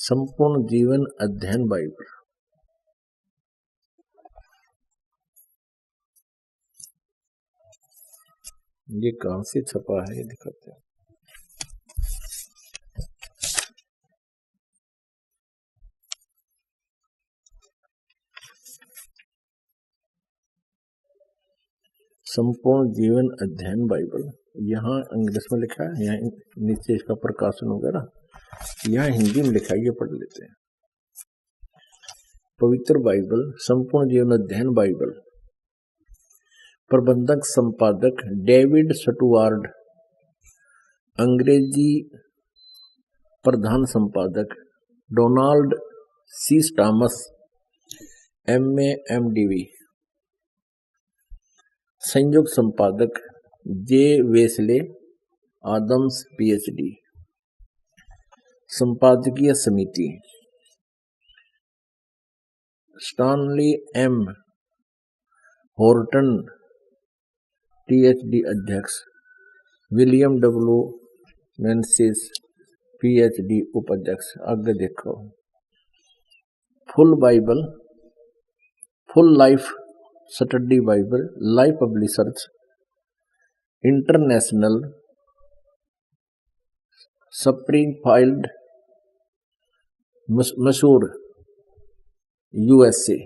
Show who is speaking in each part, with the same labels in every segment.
Speaker 1: संपूर्ण जीवन अध्ययन बाइबल। ये कहां से छपा है, ये दिखाते हैं। संपूर्ण जीवन अध्ययन बाइबल, यहाँ इंग्लिश में लिखा है, यहाँ नीचे इसका प्रकाशन वगैरह, यहाँ हिंदी में लिखा है, ये पढ़ लेते हैं। पवित्र बाइबल संपूर्ण जीवन अध्ययन बाइबल, प्रबंधक संपादक डेविड स्टुअर्ट, अंग्रेजी प्रधान संपादक Donald C Thomas MA MDV, संयुक्त संपादक जे वेस्ले आदम्स PhD, संपादकीय समिति स्टानली M हॉर्टन PhD अध्यक्ष, विलियम W मेंसिस PhD उपाध्यक्ष। आगे देखो, full Bible, full life study Bible, life publishers international, Springfield मशहूर USA,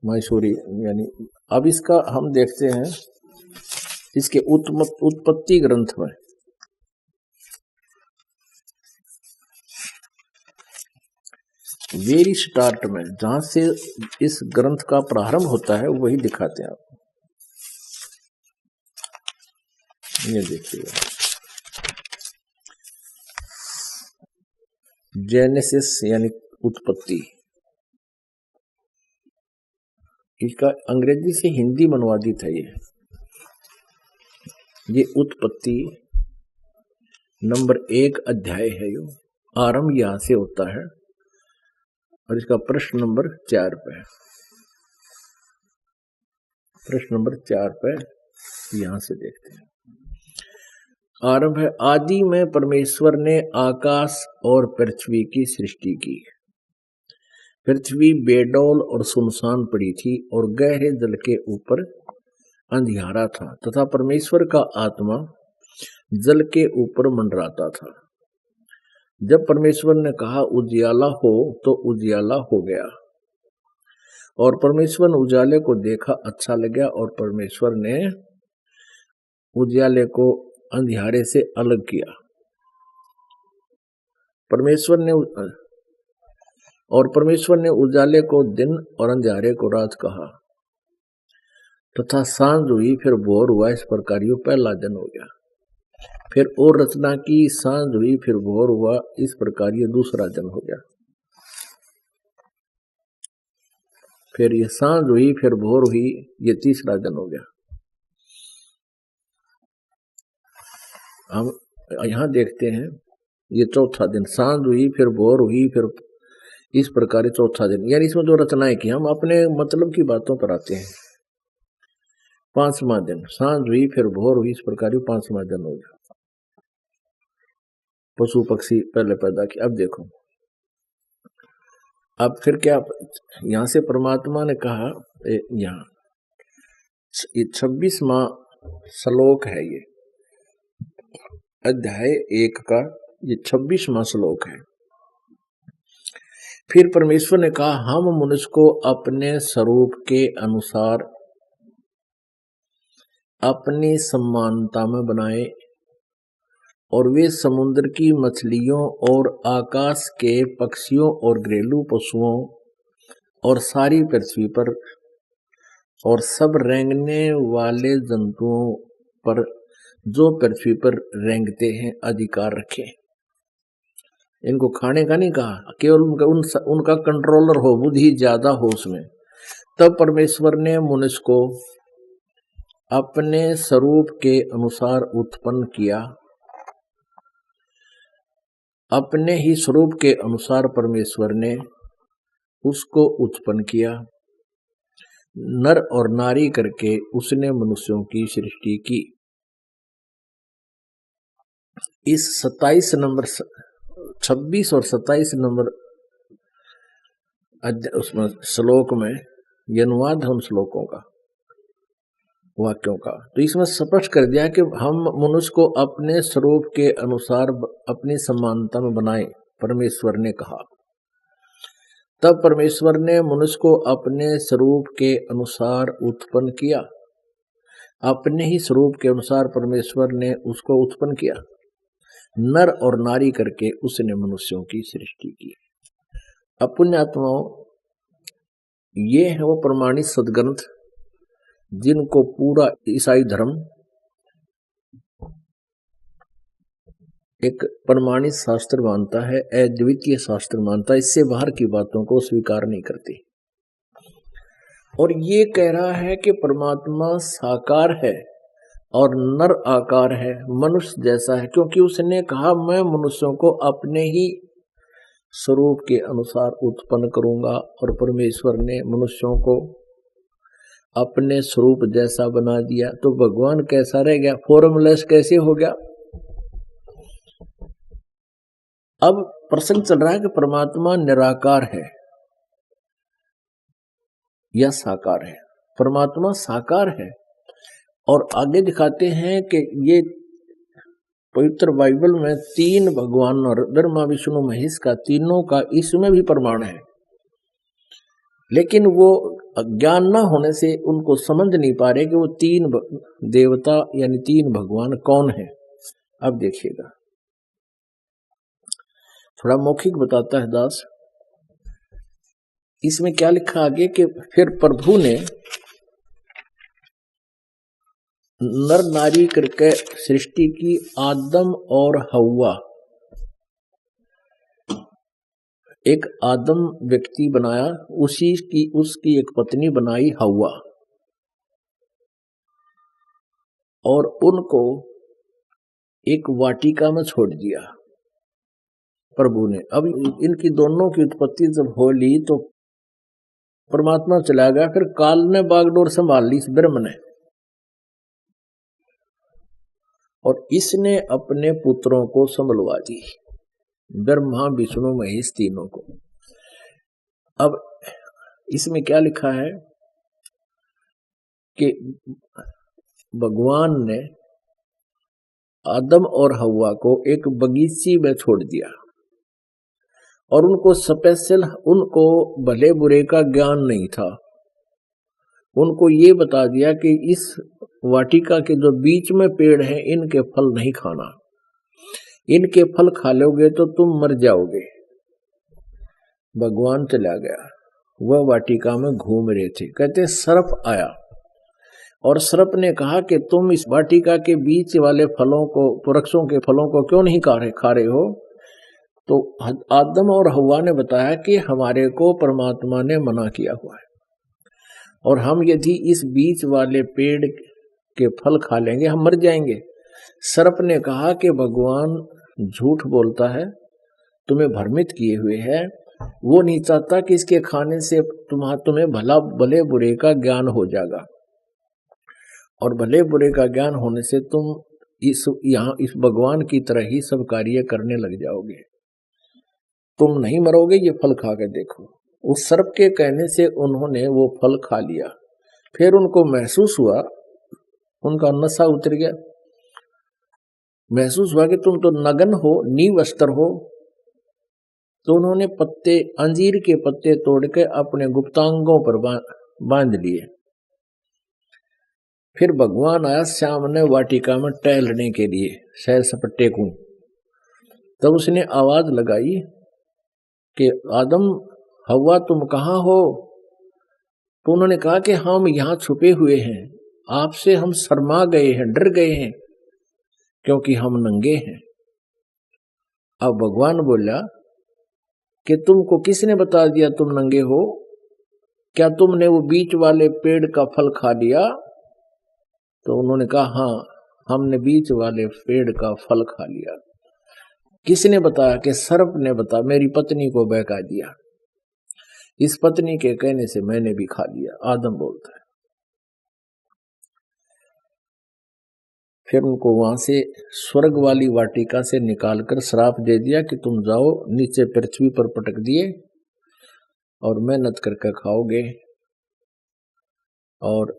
Speaker 1: मैसूरी यानी। अब इसका हम देखते हैं इसके उत्पत्ति ग्रंथ में। वेरी स्टार्ट में जहां से इस ग्रंथ का प्रारंभ होता है वही दिखाते हैं आपको। ये देखिए, जेनेसिस यानी उत्पत्ति, इसका अंग्रेजी से हिंदी में अनुवादित है। ये उत्पत्ति नंबर 1 अध्याय है। यो आरंभ यहां से होता है और इसका प्रश्न नंबर 4 पे, प्रश्न नंबर 4 पे यहां से देखते हैं। आरंभ है, आदि में परमेश्वर ने आकाश और पृथ्वी की सृष्टि की। पृथ्वी बेडौल और सुनसान पड़ी थी और गहरे जल के ऊपर अंधियारा था तथा परमेश्वर का आत्मा जल के ऊपर मंडराता था। जब परमेश्वर ने कहा उजियाला हो, तो उजियाला हो गया। और परमेश्वर ने उजाले को देखा, अच्छा लगा, और परमेश्वर ने उजियाले को अंधियारे से अलग किया। परमेश्वर ने उजाले को दिन और अंधियारे को रात कहा तथा सांझ हुई, फिर भोर हुआ। इस प्रकार यो पहला दिन हो गया। फिर और रचना की, सांझ हुई, फिर भोर हुआ। इस प्रकार ये दूसरा दिन हो गया। फिर ये सांझ हुई, फिर भोर हुई, ये तीसरा दिन हो गया। हम यहां देखते हैं, ये चौथा दिन, सांझ हुई, फिर भोर हुई, फिर इस प्रकार चौथा दिन। यानी इसमें जो रचनाएं की, हम अपने मतलब की बातों पर आते हैं। 5वां दिन, सांझ हुई, फिर भोर हुई, इस प्रकार 5वां दिन हो गया। पशु पक्षी पहले पैदा किया। अब देखो, अब फिर क्या, यहां से परमात्मा ने कहा, यहाँ 26वां श्लोक है, ये अध्याय 1 का ये 26वां श्लोक है। फिर परमेश्वर ने कहा, हम मनुष्य को अपने स्वरूप के अनुसार अपनी समानता में बनाए, और वे समुद्र की मछलियों और आकाश के पक्षियों और घरेलू पशुओं और सारी पृथ्वी पर और सब रेंगने वाले जंतुओं पर जो पृथ्वी पर रेंगते हैं अधिकार रखें। इनको खाने का नहीं कहा, केवल उनका कंट्रोलर हो, बुद्धि ज्यादा हो उसमें। तब परमेश्वर ने मनुष्य को अपने स्वरूप के अनुसार उत्पन्न किया। अपने ही स्वरूप के अनुसार परमेश्वर ने उसको उत्पन्न किया, नर और नारी करके उसने मनुष्यों की सृष्टि की। इस 27 नंबर 26 और 27 नंबर उसमें श्लोक में ये अनुवाद हम श्लोकों का, वाक्यों का। तो इसमें स्पष्ट कर दिया कि हम मनुष्य को अपने स्वरूप के अनुसार अपनी समानता में बनाए, परमेश्वर ने कहा। तब परमेश्वर ने मनुष्य को अपने स्वरूप के अनुसार उत्पन्न किया। अपने ही स्वरूप के अनुसार परमेश्वर ने उसको उत्पन्न किया, नर और नारी करके उसने मनुष्यों की सृष्टि की। अब पुण्यात्माओं, ये है वो प्रमाणित सदग्रंथ जिनको पूरा ईसाई धर्म एक प्रमाणित शास्त्र मानता है, अद्वितीय शास्त्र मानता है। इससे बाहर की बातों को स्वीकार नहीं करती। और ये कह रहा है कि परमात्मा साकार है और नर आकार है, मनुष्य जैसा है, क्योंकि उसने कहा मैं मनुष्यों को अपने ही स्वरूप के अनुसार उत्पन्न करूंगा। और परमेश्वर ने मनुष्यों को अपने स्वरूप जैसा बना दिया। तो भगवान कैसा रह गया, फॉर्मलेस कैसे हो गया। अब प्रसंग चल रहा है कि परमात्मा निराकार है या साकार है। परमात्मा साकार है और आगे दिखाते हैं कि ये पवित्र बाइबल में 3 भगवान और ब्रह्मा विष्णु महेश का, तीनों का इसमें भी प्रमाण है। लेकिन वो अज्ञान न होने से उनको समझ नहीं पा रहे कि वो 3 देवता यानी 3 भगवान कौन है। अब देखिएगा, थोड़ा मौखिक बताता है दास। इसमें क्या लिखा आगे कि फिर प्रभु ने नर नारी करके सृष्टि की, आदम और हव्वा। एक आदम व्यक्ति बनाया, उसकी एक पत्नी बनाई हव्वा, और उनको एक वाटिका में छोड़ दिया प्रभु ने। अब इनकी दोनों की उत्पत्ति जब हो ली तो परमात्मा चला गया, फिर काल ने बागडोर संभाल ली इस ब्रह्म ने, और इसने अपने पुत्रों को संभलवा दी, ब्रह्मा विष्णु महेश तीनों को। अब इसमें क्या लिखा है कि भगवान ने आदम और हव्वा को एक बगीचे में छोड़ दिया और उनको स्पेशल, उनको भले बुरे का ज्ञान नहीं था। उनको ये बता दिया कि इस वाटिका के जो बीच में पेड़ हैं इनके फल नहीं खाना, इनके फल खा लोगे तो तुम मर जाओगे। भगवान चला गया, वह वाटिका में घूम रहे थे, कहते सर्प आया और सर्प ने कहा कि तुम इस वाटिका के बीच वाले फलों को, वृक्षों के फलों को क्यों नहीं खा रहे हो। तो आदम और हव्वा ने बताया कि हमारे को परमात्मा ने मना किया हुआ है और हम यदि इस बीच वाले पेड़ के फल खा लेंगे हम मर जाएंगे। सर्प ने कहा कि भगवान झूठ बोलता है, तुम्हें भ्रमित किए हुए है, वो नहीं चाहता कि इसके खाने से तुम्हें भले बुरे का ज्ञान हो जाएगा, और भले बुरे का ज्ञान होने से तुम इस भगवान की तरह ही सब कार्य करने लग जाओगे, तुम नहीं मरोगे, ये फल खा के देखो। उस सर्प के कहने से उन्होंने वो फल खा लिया। फिर उनको महसूस हुआ, उनका नशा उतर गया, महसूस हुआ कि तुम तो नग्न हो, निवस्त्र हो। तो उन्होंने पत्ते, अंजीर के पत्ते तोड़ के अपने गुप्तांगों पर बांध लिए। फिर भगवान आया सामने वाटिका में टहलने के लिए, सैर सपट्टे को। तब उसने आवाज लगाई कि आदम हव्वा तुम कहाँ हो। तो उन्होंने कहा कि हम यहाँ छुपे हुए हैं, आपसे हम शर्मा गए हैं, डर गए हैं क्योंकि हम नंगे हैं। अब भगवान बोला कि तुमको किसने बता दिया तुम नंगे हो, क्या तुमने वो बीच वाले पेड़ का फल खा लिया। तो उन्होंने कहा हाँ, हमने बीच वाले पेड़ का फल खा लिया। किसने बताया? कि सर्प ने बताया, मेरी पत्नी को बहका दिया, इस पत्नी के कहने से मैंने भी खा लिया, आदम बोलता है। फिर उनको वहां से स्वर्ग वाली वाटिका से निकालकर श्राप दे दिया कि तुम जाओ, नीचे पृथ्वी पर पटक दिए और मेहनत करके खाओगे। और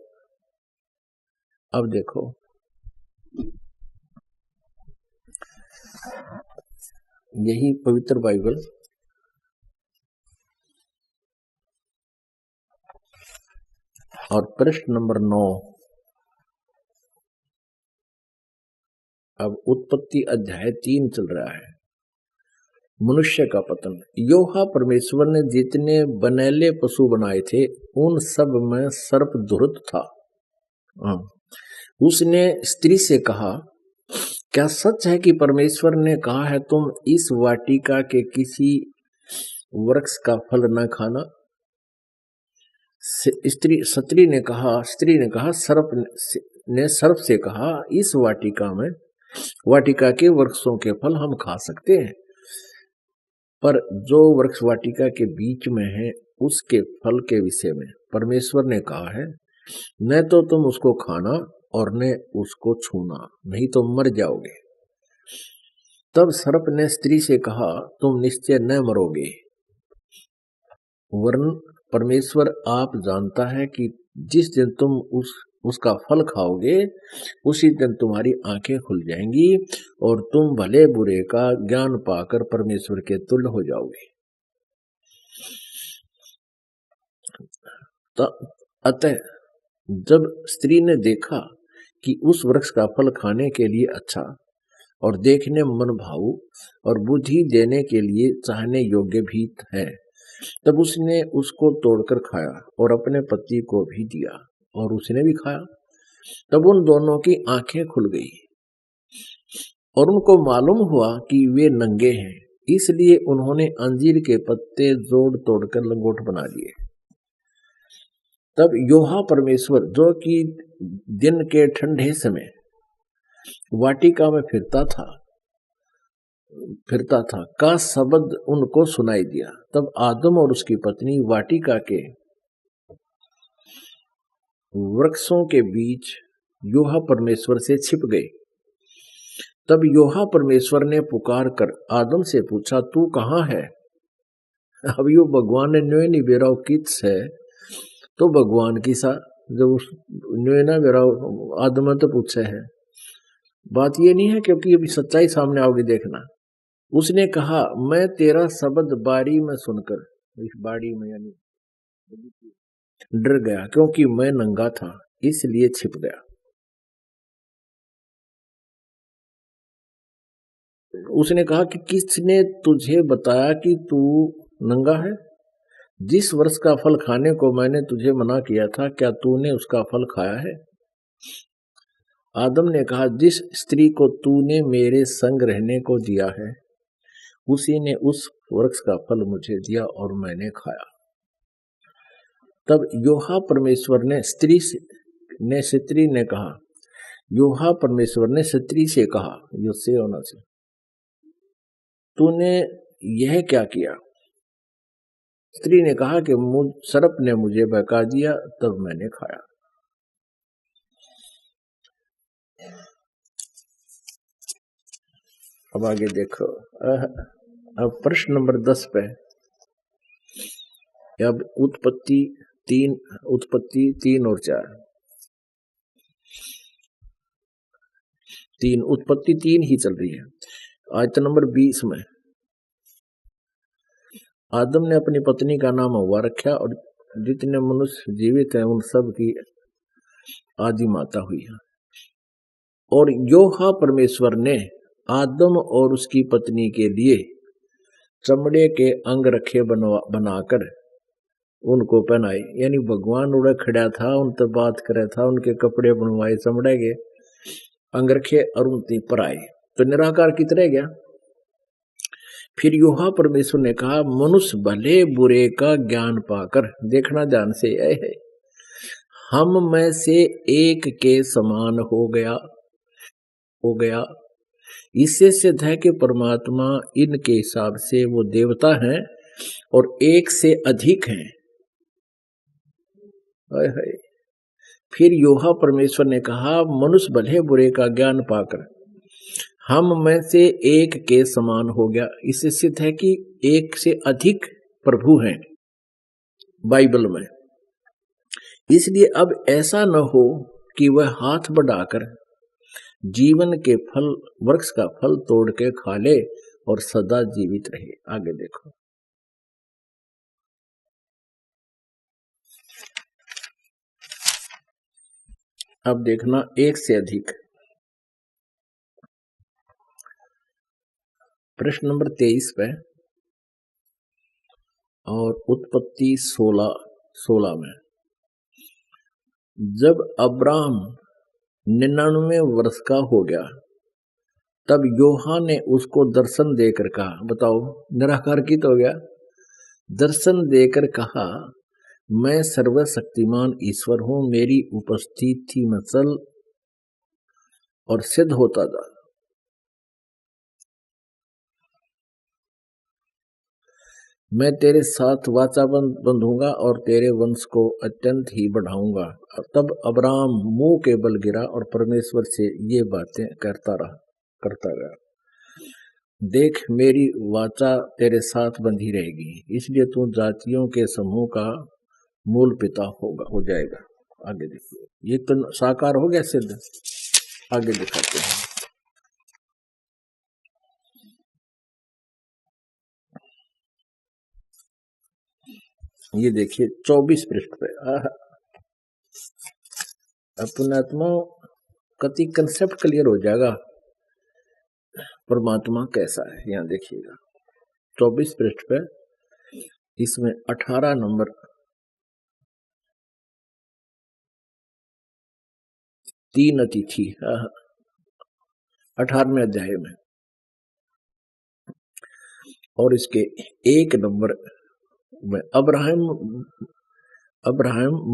Speaker 1: अब देखो, यही पवित्र बाइबल और पृष्ठ नंबर 9, अब उत्पत्ति अध्याय 3 चल रहा है। मनुष्य का पतन। योहा परमेश्वर ने जितने बनेले पशु बनाए थे उन सब में सर्प धुरत था। उसने स्त्री से कहा, क्या सच है कि परमेश्वर ने कहा है तुम इस वाटिका के किसी वृक्ष का फल न खाना? स्त्री ने कहा सर्प ने सर्प से कहा, इस वाटिका के वृक्षों के फल हम खा सकते हैं, पर जो वृक्ष वाटिका के बीच में है उसके फल के विषय में परमेश्वर ने कहा है, न तो तुम उसको खाना और न उसको छूना, नहीं तो मर जाओगे। तब सर्प ने स्त्री से कहा, तुम निश्चय न मरोगे, वरन परमेश्वर आप जानता है कि जिस दिन तुम उसका फल खाओगे उसी दिन तुम्हारी आंखें खुल जाएंगी और तुम भले बुरे का ज्ञान पाकर परमेश्वर के तुल्य हो जाओगे। अतः जब स्त्री ने देखा कि उस वृक्ष का फल खाने के लिए अच्छा और देखने में मन भाऊ और बुद्धि देने के लिए चाहने योग्य भी है, तब उसने उसको तोड़कर खाया और अपने पति को भी दिया और उसने भी खाया। तब उन दोनों की आंखें खुल गई और उनको मालूम हुआ कि वे नंगे हैं, इसलिए उन्होंने अंजीर के पत्ते जोड़ तोड़कर लंगोट बना लिए। तब योहा परमेश्वर, जो कि दिन के ठंडे समय वाटिका में फिरता था का शब्द उनको सुनाई दिया। तब आदम और उसकी पत्नी वाटिका के वृक्षों के बीच योहा परमेश्वर से छिप गए। तब योहा परमेश्वर ने पुकार कर आदम से पूछा, तू कहाँ है? अब यो भगवान ने न्योय नहीं बेराव किस है, तो भगवान की सा जब उस न्योय ना बेराव आदम ने तो पूछे है, बात ये नहीं है, क्योंकि अभी सच्चाई सामने आओगी देखना। उसने कहा, मैं तेरा शब्द बारी में सुनकर, इस बाड़ी में यानी डर गया, क्योंकि मैं नंगा था इसलिए छिप गया। उसने कहा कि किसने तुझे बताया कि तू नंगा है? जिस वृक्ष का फल खाने को मैंने तुझे मना किया था, क्या तूने उसका फल खाया है? आदम ने कहा, जिस स्त्री को तूने मेरे संग रहने को दिया है उसी ने उस वृक्ष का फल मुझे दिया और मैंने खाया। तब योहा परमेश्वर ने स्त्री से कहा, युसे होना से, तूने यह क्या किया? स्त्री ने कहा कि सर्प ने मुझे बहका दिया, तब मैंने खाया। अब आगे देखो, अब प्रश्न नंबर 10 पे, अब उत्पत्ति 3 और 4, उत्पत्ति 3 ही चल रही है। आयत नंबर 20 में आदम ने अपनी पत्नी का नाम हव्वा रखा और जितने मनुष्य जीवित हैं उन सब की आदि माता हुई है। और योहा परमेश्वर ने आदम और उसकी पत्नी के लिए चमड़े के अंगरखे बनाकर उनको पहनाए, यानी भगवान उड़े खड़ा था, उनसे बात करे था, उनके कपड़े बनवाए चमड़े के अंगरखे और उनती पर आए, तो निराकार कितने गया। फिर योहा परमेश्वर ने कहा, मनुष्य भले बुरे का ज्ञान पाकर, देखना ध्यान से, है हम में से एक के समान हो गया। इससे सिद्ध है कि परमात्मा इनके हिसाब से वो देवता हैं और एक से अधिक हैं। फिर योहा परमेश्वर ने कहा, मनुष्य भले बुरे का ज्ञान पाकर हम में से एक के समान हो गया। इससे सिद्ध है कि एक से अधिक प्रभु हैं बाइबल में। इसलिए अब ऐसा न हो कि वह हाथ बढ़ाकर जीवन के फल, वृक्ष का फल तोड़ के खा ले और सदा जीवित रहे। आगे देखो, अब देखना एक से अधिक। प्रश्न नंबर 23 पे और उत्पत्ति 16 में, जब अब्राहम 99 वर्ष का हो गया तब योहा ने उसको दर्शन देकर कहा, बताओ निराकार की तो हो गया, दर्शन देकर कहा, मैं सर्वशक्तिमान ईश्वर हूं, मेरी उपस्थिति में चल, और सिद्ध होता था। मैं तेरे साथ वाचा बंधूंगा और तेरे वंश को अत्यंत ही बढ़ाऊंगा। तब अब्राहम मुंह के बल गिरा और परमेश्वर से ये बातें करता गया, देख मेरी वाचा तेरे साथ बंधी रहेगी, इसलिए तू जातियों के समूह का मूल पिता हो जाएगा। आगे देखिए, ये तो साकार हो गया, सिद्ध। आगे दिखाते हैं, ये देखिए 24 पृष्ठ पे। अपनात्मा कति कंसेप्ट क्लियर हो जाएगा, परमात्मा कैसा है। यहाँ देखिएगा 24 पृष्ठ पे, इसमें 18 नंबर 3 अतिथि 18वें अध्याय में, और इसके 1 नंबर में अब्राहम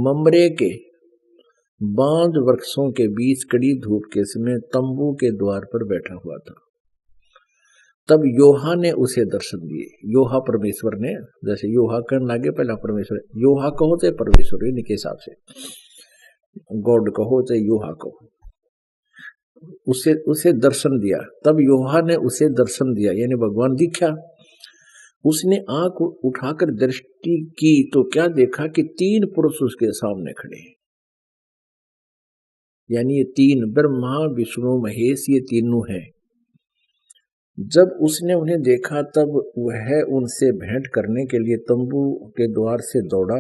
Speaker 1: ममरे के बांज वृक्षों के बीच कड़ी धूप के समय तंबू के द्वार पर बैठा हुआ था। तब योहा ने उसे दर्शन दिए। योहा परमेश्वर ने, जैसे योहा करने लगे पहला परमेश्वर, योहा कहो चाहे परमेश्वर, इनके हिसाब से गॉड कहो चाहे योहा कहो, उसे दर्शन दिया। तब योहा ने उसे दर्शन दिया, यानी भगवान दिखा। उसने आंख उठाकर दृष्टि की तो क्या देखा कि 3 पुरुष उसके सामने खड़े हैं, यानी ये 3 ब्रह्मा विष्णु महेश, ये तीनों हैं। जब उसने उन्हें देखा तब वह उनसे भेंट करने के लिए तंबू के द्वार से दौड़ा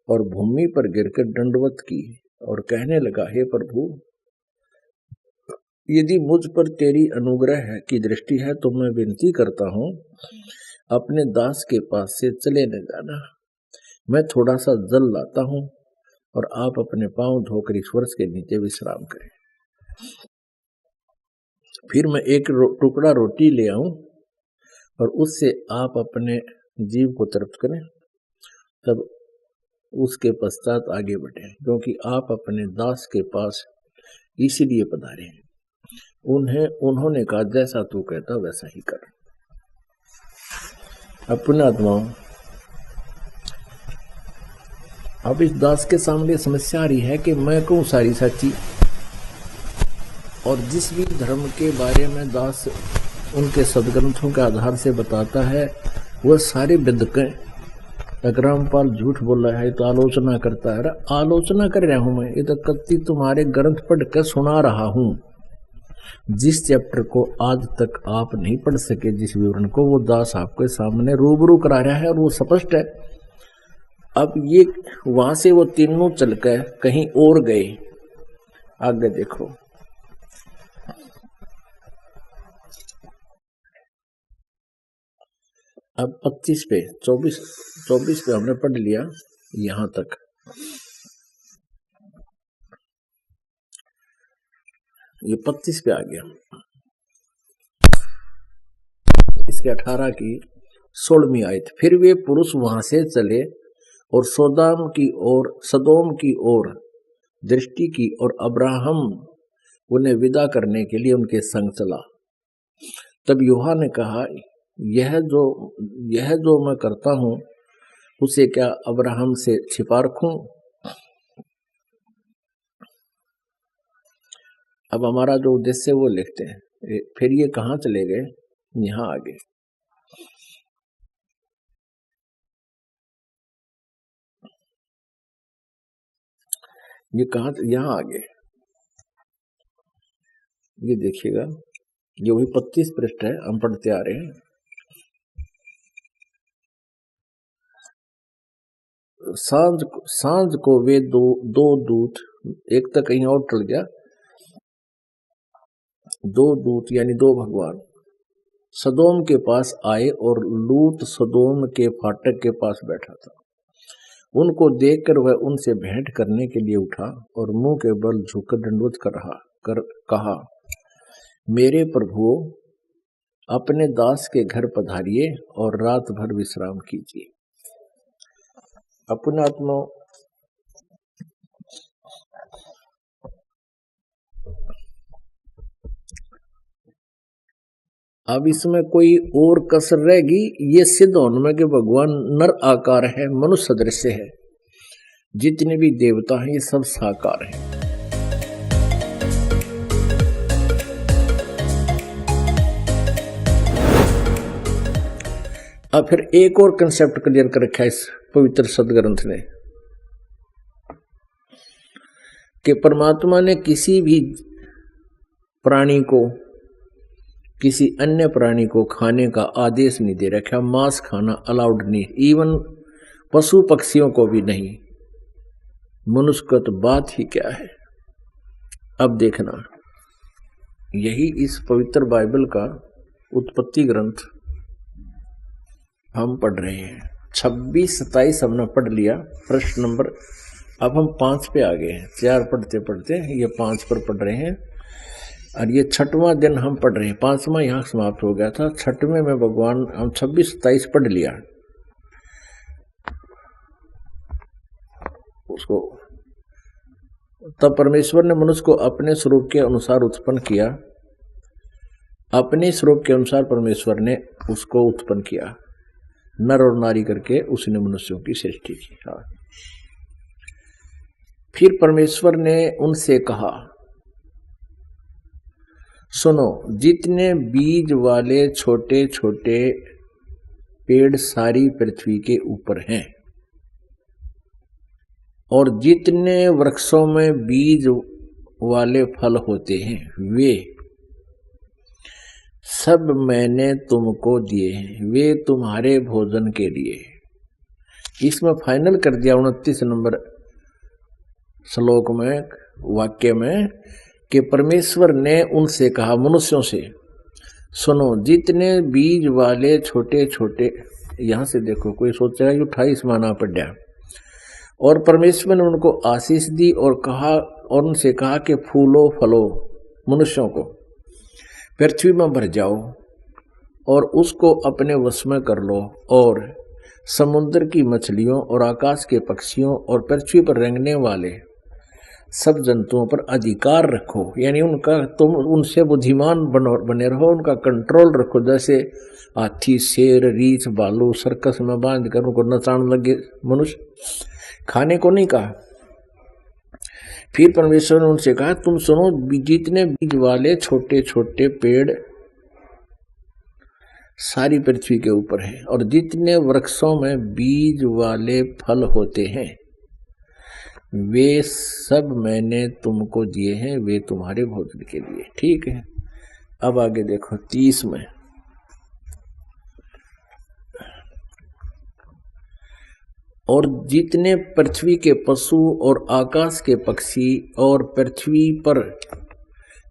Speaker 1: और भूमि पर गिरकर दंडवत की और कहने लगा, हे प्रभु, यदि मुझ पर तेरी अनुग्रह की दृष्टि है तो मैं विनती करता हूं, अपने दास के पास से चले न जाना। मैं थोड़ा सा जल लाता हूं और आप अपने पांव धोकर इस वृक्ष के नीचे विश्राम करें। फिर मैं एक टुकड़ा रोटी ले आऊं और उससे आप अपने जीव को तृप्त करें, तब उसके पश्चात आगे बढ़े, क्योंकि आप अपने दास के पास इसीलिए पधारे हैं। उन्होंने कहा, जैसा तू कहता वैसा ही कर। अपने आत्माओं, अब इस दास के सामने समस्या आ रही है कि मैं कहूं सारी सच्ची, और जिस भी धर्म के बारे में दास उनके सदग्रंथों के आधार से बताता है वह सारे बिदकें। रामपाल झूठ बोल रहा है तो आलोचना करता है। आलोचना कर रहा हूं मैं, ये तो कत्ती तुम्हारे ग्रंथ पढ़ कर सुना रहा हूं। जिस चैप्टर को आज तक आप नहीं पढ़ सके, जिस विवरण को, वो दास आपके सामने रूबरू करा रहा है और वो स्पष्ट है। अब ये वहां से वो तीनों चलकर कहीं और गए। आगे देखो, अब 25 पे 24 पे हमने पढ़ लिया यहां तक। ये 25 पे आ गया, इसके 18 की 16वीं आयत। फिर वे पुरुष वहां से चले और सदोम की ओर दृष्टि की, और अब्राहम उन्हें विदा करने के लिए उनके संग चला। तब यूहा ने कहा, यह जो मैं करता हूं उसे क्या अब्राहम से छिपा रखूं? अब हमारा जो उद्देश्य वो लिखते हैं। फिर ये कहाँ चले गए, यहाँ आगे। ये कहाँ, यहाँ आगे ये देखिएगा, ये वही 25 पृष्ठ है, हम पढ़ते आ रहे हैं। सांझ को वे दो दूत, एक तो कहीं और टल गया, दो दूत यानी दो भगवान सदोम के पास आए और लूत सदोम के फाटक के पास बैठा था। उनको देखकर वह उनसे भेंट करने के लिए उठा और मुंह के बल झुककर दंडवत कर कहा, मेरे प्रभु, अपने दास के घर पधारिए और रात भर विश्राम कीजिए। अपने आत्मा अब इसमें कोई और कसर रहेगी, ये सिद्ध होने में कि भगवान नर आकार है, मनुष्य सदृश है। जितने भी देवता हैं ये सब साकार हैं। अब फिर एक और कंसेप्ट क्लियर कर रखा है इस पवित्र सदग्रंथ ने कि परमात्मा ने किसी भी प्राणी को, किसी अन्य प्राणी को खाने का आदेश नहीं दे रखा। मांस खाना अलाउड नहीं, इवन पशु पक्षियों को भी नहीं। मनुष्य का तो बात ही क्या है। अब देखना, यही इस पवित्र बाइबल का उत्पत्ति ग्रंथ हम पढ़ रहे हैं। 26-27 हमने पढ़ लिया, प्रश्न नंबर, अब हम 5 पे आ गए हैं। 4 पढ़ते पढ़ते ये 5 पर पढ़ रहे हैं और ये 6वां दिन हम पढ़ रहे हैं। 5वां यहाँ समाप्त हो गया था, 6वें में भगवान, हम 26-27 पढ़ लिया उसको। तब परमेश्वर ने मनुष्य को अपने स्वरूप के अनुसार उत्पन्न किया। अपने स्वरूप के अनुसार परमेश्वर ने उसको उत्पन्न किया, नर और नारी करके उसने मनुष्यों की सृष्टि की। हाँ। फिर परमेश्वर ने उनसे कहा, सुनो, जितने बीज वाले छोटे छोटे पेड़ सारी पृथ्वी के ऊपर हैं और जितने वृक्षों में बीज वाले फल होते हैं वे सब मैंने तुमको दिए हैं, वे तुम्हारे भोजन के लिए। इसमें फाइनल कर दिया 29 नंबर श्लोक में, वाक्य में, कि परमेश्वर ने उनसे कहा, मनुष्यों से, सुनो, जितने बीज वाले छोटे छोटे, यहां से देखो कोई सोचेगा कि 28 माना पड़ा, और परमेश्वर ने उनको आशीष दी और कहा, और उनसे कहा कि फूलो फलो, मनुष्यों को पृथ्वी में भर जाओ और उसको अपने वश में कर लो, और समुद्र की मछलियों और आकाश के पक्षियों और पृथ्वी पर रेंगने वाले सब जंतुओं पर अधिकार रखो। यानी उनका, तुम उनसे बुद्धिमान बने रहो, उनका कंट्रोल रखो। जैसे हाथी, शेर, रीछ, भालू सर्कस में बांध कर उनको नचाने लगे मनुष्य, खाने को नहीं कहा। फिर परमेश्वर ने उनसे कहा, तुम सुनो, जितने बीज वाले छोटे छोटे पेड़ सारी पृथ्वी के ऊपर हैं और जितने वृक्षों में बीज वाले फल होते हैं वे सब मैंने तुमको दिए हैं, वे तुम्हारे भोजन के लिए। ठीक है। अब आगे देखो 30 में, और जितने पृथ्वी के पशु और आकाश के पक्षी और पृथ्वी पर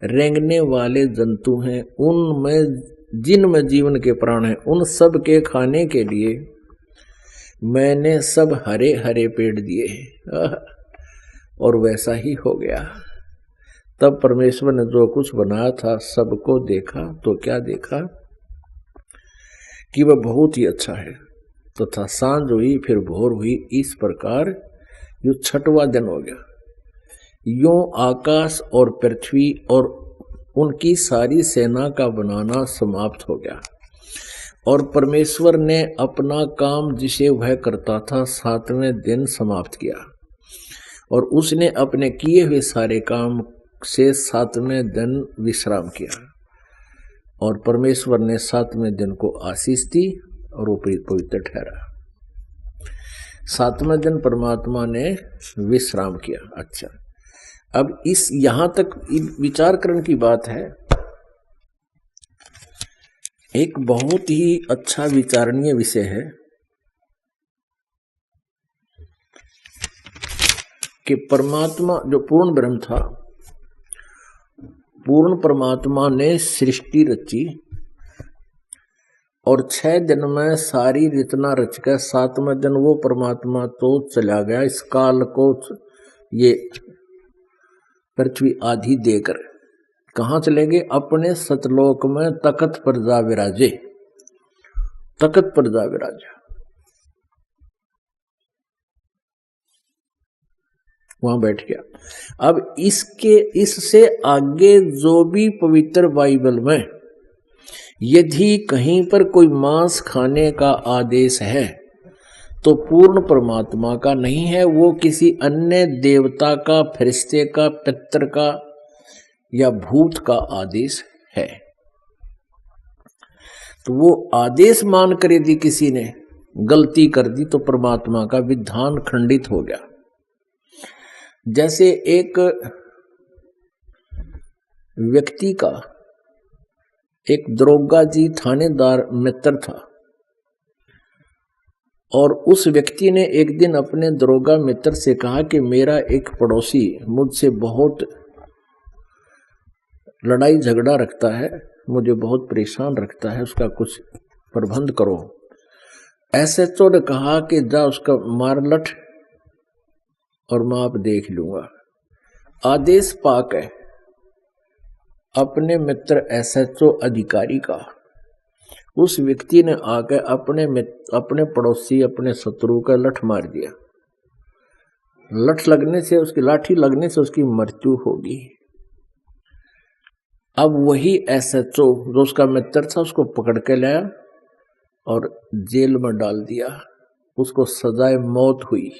Speaker 1: रेंगने वाले जंतु हैं, उनमें जिनमें जीवन के प्राण हैं, उन सब के खाने के लिए मैंने सब हरे हरे पेड़ दिए हैं। और वैसा ही हो गया। तब परमेश्वर ने जो कुछ बनाया था सबको देखा, तो क्या देखा कि वह बहुत ही अच्छा है। तथा सांझ हुई, फिर भोर हुई, इस प्रकार यो 6वां दिन हो गया। यूं आकाश और पृथ्वी और उनकी सारी सेना का बनाना समाप्त हो गया। और परमेश्वर ने अपना काम जिसे वह करता था 7वें दिन समाप्त किया। और उसने अपने किए हुए सारे काम से 7वें दिन विश्राम किया और परमेश्वर ने 7वें दिन को आशीष दी और वो पवित्र ठहरा। 7वें दिन परमात्मा ने विश्राम किया। अच्छा, अब इस यहां तक विचार करने की बात है। एक बहुत ही अच्छा विचारणीय विषय है कि परमात्मा जो पूर्ण ब्रह्म था, पूर्ण परमात्मा ने सृष्टि रची और 6 दिन में सारी रचना रच कर 7वें दिन वो परमात्मा तो चला गया इस काल को ये पृथ्वी आधी देकर। कहाँ चले गए? अपने सतलोक में तखत पर जा विराजे, तखत पर जा विराजा, वहां बैठ गया। अब इससे आगे जो भी पवित्र बाइबल में यदि कहीं पर कोई मांस खाने का आदेश है तो पूर्ण परमात्मा का नहीं है, वो किसी अन्य देवता का, फरिश्ते का, पितर का या भूत का आदेश है। तो वो आदेश मान कर यदि किसी ने गलती कर दी तो परमात्मा का विधान खंडित हो गया। जैसे एक व्यक्ति का एक दरोगा जी थानेदार मित्र था और उस व्यक्ति ने एक दिन अपने दरोगा मित्र से कहा कि मेरा एक पड़ोसी मुझसे बहुत लड़ाई झगड़ा रखता है, मुझे बहुत परेशान रखता है, उसका कुछ प्रबंध करो। एसएचओ ने कहा कि जा उसका मार लठ और मैं आप देख लूंगा। आदेश पाक है अपने मित्र एसएचओ अधिकारी का, उस व्यक्ति ने आकर अपने पड़ोसी, अपने शत्रु का लठ मार दिया। लठ लगने से, उसकी लाठी लगने से उसकी मृत्यु होगी। अब वही एसएचओ जो उसका मित्र था उसको पकड़ के लाया और जेल में डाल दिया, उसको सजाए मौत हुई।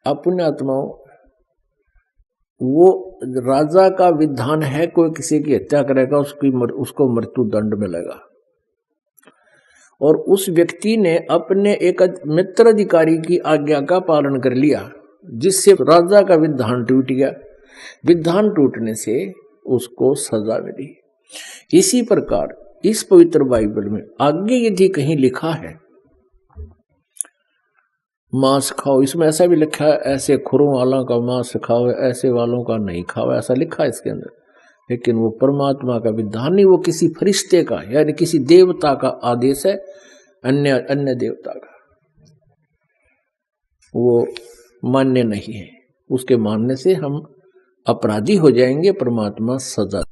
Speaker 1: अपने आत्माओं, वो राजा का विधान है कोई किसी की हत्या करेगा उसको मृत्यु दंड मिलेगा। और उस व्यक्ति ने अपने एक मित्र अधिकारी की आज्ञा का पालन कर लिया, जिससे राजा का विधान टूट गया। विधान टूटने से उसको सजा मिली। इसी प्रकार इस पवित्र बाइबल में आगे यदि कहीं लिखा है मांस खाओ, इसमें ऐसा भी लिखा है ऐसे खुरों वालों का मांस खाओ, ऐसे वालों का नहीं खाओ, ऐसा लिखा है इसके अंदर। लेकिन वो परमात्मा का विधान नहीं, वो किसी फरिश्ते का यानी किसी देवता का आदेश है, अन्य देवता का, वो मान्य नहीं है। उसके मानने से हम अपराधी हो जाएंगे, परमात्मा सजा